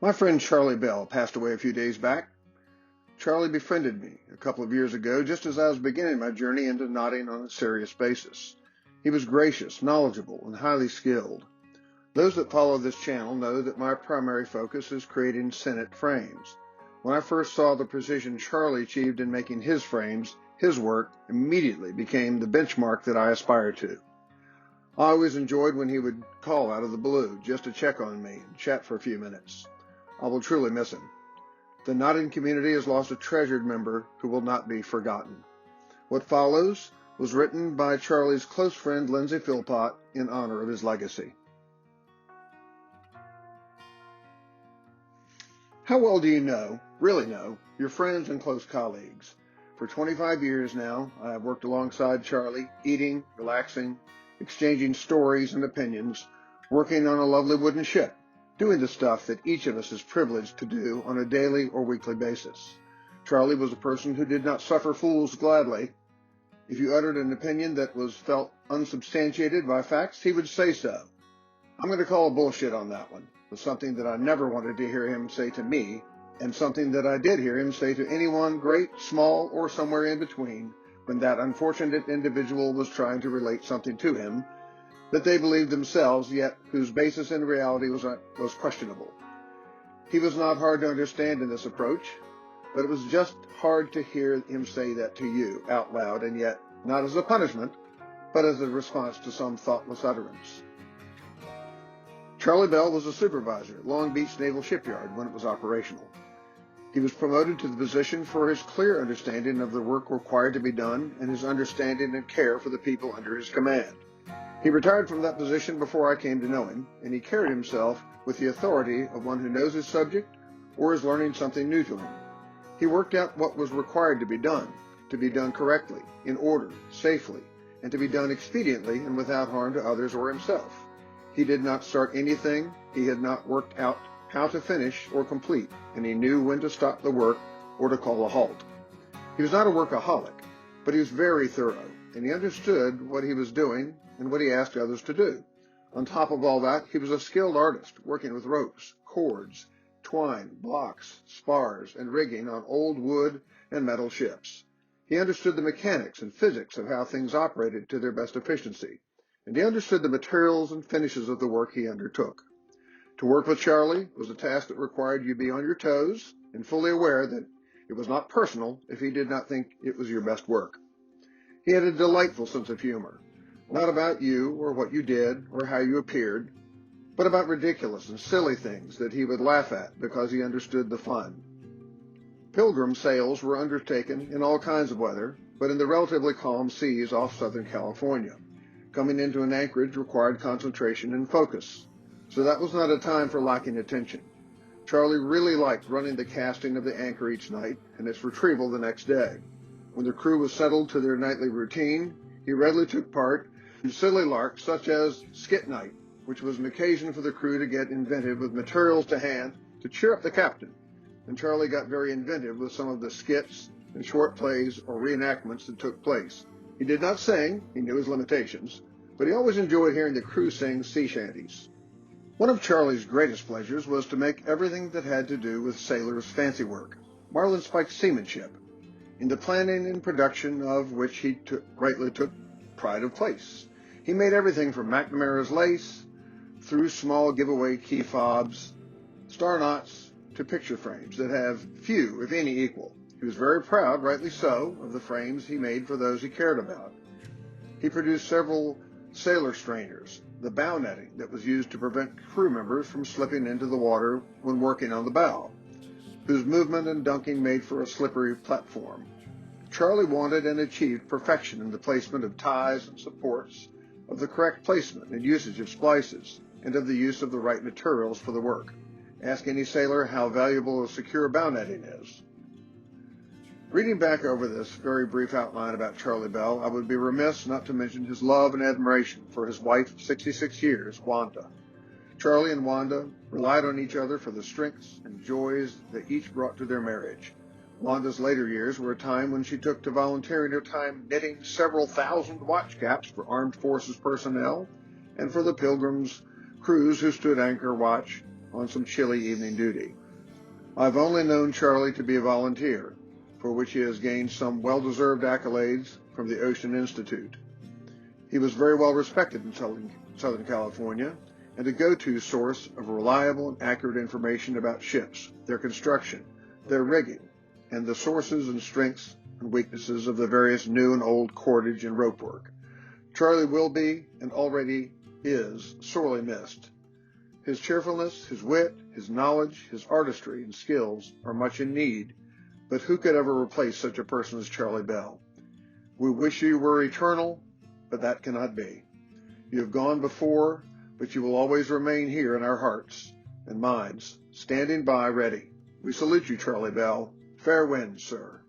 My friend Charlie Bell passed away a few days back. Charlie befriended me a couple of years ago just as I was beginning my journey into knotting on a serious basis. He was gracious, knowledgeable, and highly skilled. Those that follow this channel know that my primary focus is creating Senate frames. When I first saw the precision Charlie achieved in making his frames, his work immediately became the benchmark that I aspire to. I always enjoyed when he would call out of the blue just to check on me and chat for a few minutes. I will truly miss him. The knotting community has lost a treasured member who will not be forgotten. What follows was written by Charlie's close friend Lindsay Philpott in honor of his legacy. How well do you really know, your friends and close colleagues? For 25 years now, I have worked alongside Charlie, eating, relaxing, exchanging stories and opinions, working on a lovely wooden ship, doing the stuff that each of us is privileged to do on a daily or weekly basis. Charlie was a person who did not suffer fools gladly. If you uttered an opinion that was felt unsubstantiated by facts, he would say so. I'm going to call bullshit on that one. It was something that I never wanted to hear him say to me, and something that I did hear him say to anyone, great, small, or somewhere in between, when that unfortunate individual was trying to relate something to him that they believed themselves, yet whose basis in reality was questionable. He was not hard to understand in this approach, but it was just hard to hear him say that to you out loud, and yet not as a punishment, but as a response to some thoughtless utterance. Charlie Bell was a supervisor at Long Beach Naval Shipyard when it was operational. He was promoted to the position for his clear understanding of the work required to be done and his understanding and care for the people under his command. He retired from that position before I came to know him, and he carried himself with the authority of one who knows his subject or is learning something new to him. He worked out what was required to be done correctly, in order, safely, and to be done expediently and without harm to others or himself. He did not start anything he had not worked out how to finish or complete, and he knew when to stop the work or to call a halt. He was not a workaholic, but he was very thorough, and he understood what he was doing and what he asked others to do. On top of all that, he was a skilled artist, working with ropes, cords, twine, blocks, spars, and rigging on old wood and metal ships. He understood the mechanics and physics of how things operated to their best efficiency, and he understood the materials and finishes of the work he undertook. To work with Charlie was a task that required you be on your toes and fully aware that it was not personal if he did not think it was your best work. He had a delightful sense of humor, not about you or what you did or how you appeared, but about ridiculous and silly things that he would laugh at because he understood the fun. Pilgrim sails were undertaken in all kinds of weather, but in the relatively calm seas off Southern California. Coming into an anchorage required concentration and focus, so that was not a time for lacking attention. Charlie really liked running the casting of the anchor each night and its retrieval the next day. When the crew was settled to their nightly routine, he readily took part in silly larks such as skit night, which was an occasion for the crew to get inventive with materials to hand to cheer up the captain. And Charlie got very inventive with some of the skits and short plays or reenactments that took place. He did not sing, he knew his limitations, but he always enjoyed hearing the crew sing sea shanties. One of Charlie's greatest pleasures was to make everything that had to do with sailors' fancy work, marlinspike seamanship, in the planning and production of which he rightly took pride of place. He made everything from McNamara's lace, through small giveaway key fobs, star knots, to picture frames that have few, if any, equal. He was very proud, rightly so, of the frames he made for those he cared about. He produced several sailor strainers, the bow netting that was used to prevent crew members from slipping into the water when working on the bow, whose movement and dunking made for a slippery platform. Charlie wanted and achieved perfection in the placement of ties and supports, of the correct placement and usage of splices, and of the use of the right materials for the work. Ask any sailor how valuable a secure bow netting is. Reading back over this very brief outline about Charlie Bell, I would be remiss not to mention his love and admiration for his wife of 66 years, Wanda. Charlie and Wanda relied on each other for the strengths and joys that each brought to their marriage. Wanda's later years were a time when she took to volunteering her time knitting several thousand watch caps for armed forces personnel and for the Pilgrim's crews who stood anchor watch on some chilly evening duty. I've only known Charlie to be a volunteer, for which he has gained some well-deserved accolades from the Ocean Institute. He was very well respected in Southern California and a go-to source of reliable and accurate information about ships, their construction, their rigging, and the sources and strengths and weaknesses of the various new and old cordage and rope work. Charlie will be, and already is, sorely missed. His cheerfulness, his wit, his knowledge, his artistry and skills are much in need, but who could ever replace such a person as Charlie Bell? We wish you were eternal, but that cannot be. You have gone before, but you will always remain here in our hearts and minds, standing by ready. We salute you, Charlie Bell. Fair winds, sir.